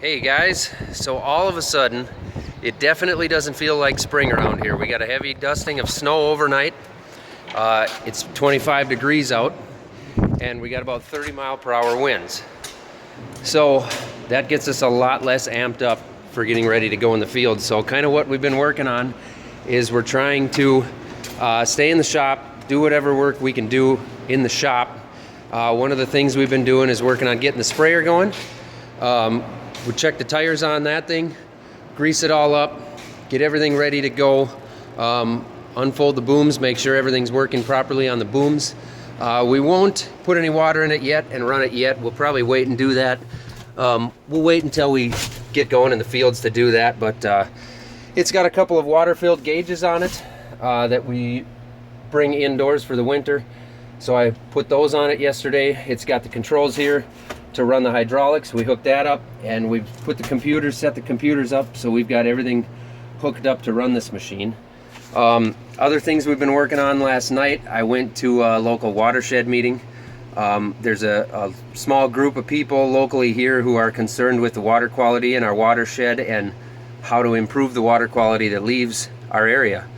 Hey guys, so all of a sudden it definitely doesn't feel like spring around here. We got a heavy dusting of snow overnight. It's 25 degrees out and we got about 30-mile-per-hour winds. So that gets us a lot less amped up for getting ready to go in the field. So kind of what we've been working on is we're trying to stay in the shop, do whatever work we can do in the shop. One of the things we've been doing is working on getting the sprayer going. We check the tires on that thing, grease it all up, get everything ready to go, unfold the booms, make sure everything's working properly on the booms. We won't put any water in it yet and run it yet. We'll probably wait and do that. We'll wait until we get going in the fields to do that, but it's got a couple of water-filled gauges on it that we bring indoors for the winter. So I put those on it yesterday. It's got the controls here to run the hydraulics. We hooked that up and we've put the computers, set the computers up, so we've got everything hooked up to run this machine. Other things we've been working on last night, I went to a local Watershed meeting. There's a small group of people locally here who are concerned with the water quality in our watershed and how to improve the water quality that leaves our area.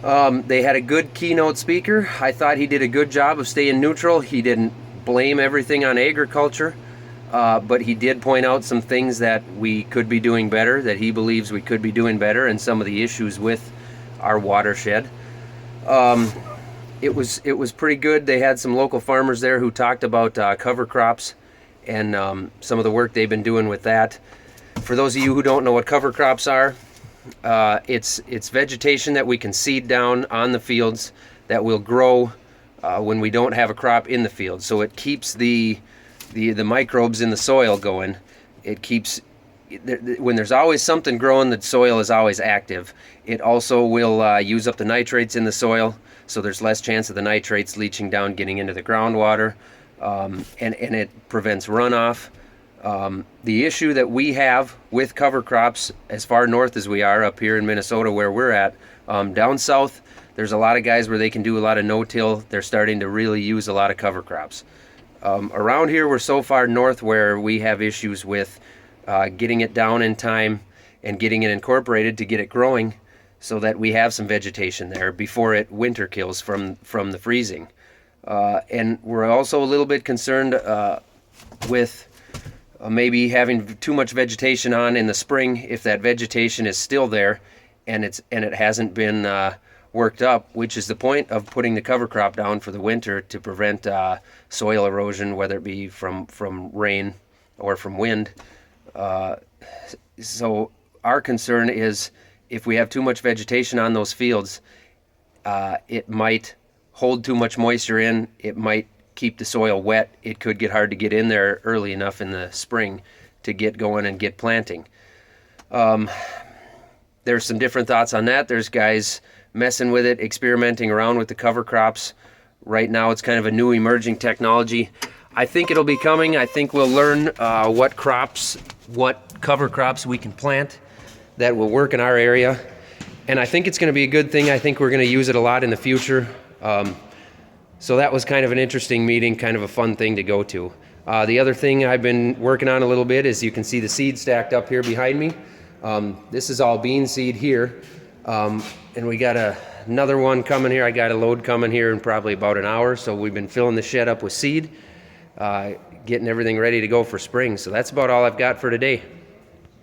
They had a good keynote speaker. I thought he did a good job of staying neutral. He didn't blame everything on agriculture, but he did point out some things that we could be doing better, that he believes we could be doing better, and some of the issues with our watershed. It was pretty good. They had some local farmers there who talked about cover crops and some of the work they've been doing with that. For those of you who don't know what cover crops are, it's vegetation that we can seed down on the fields that will grow when we don't have a crop in the field. So it keeps the microbes in the soil going. It keeps, when there's always something growing, the soil is always active. It also will use up the nitrates in the soil, so there's less chance of the nitrates leaching down, getting into the groundwater, and it prevents runoff. The issue that we have with cover crops, as far north as we are up here in Minnesota where we're at, down south, there's a lot of guys where they can do a lot of no-till. They're starting to really use a lot of cover crops. Around here, we're so far north where we have issues with getting it down in time and getting it incorporated to get it growing so that we have some vegetation there before it winter kills from the freezing. And we're also a little bit concerned with maybe having too much vegetation on in the spring. If that vegetation is still there and it hasn't been worked up, which is the point of putting the cover crop down for the winter, to prevent soil erosion, whether it be from rain or from wind. So our concern is if we have too much vegetation on those fields, it might hold too much moisture in, it might keep the soil wet, it could get hard to get in there early enough in the spring to get going and get planting. There's some different thoughts on that. There's guys messing with it, experimenting around with the cover crops. Right now it's kind of a new emerging technology. I think it'll be coming. I think we'll learn what cover crops we can plant that will work in our area. And I think it's going to be a good thing. I think we're going to use it a lot in the future. So that was kind of an interesting meeting, kind of a fun thing to go to. The other thing I've been working on a little bit is you can see the seed stacked up here behind me. This is all bean seed here. And we got another one coming here. I got a load coming here in probably about an hour. So we've been filling the shed up with seed, getting everything ready to go for spring. So that's about all I've got for today.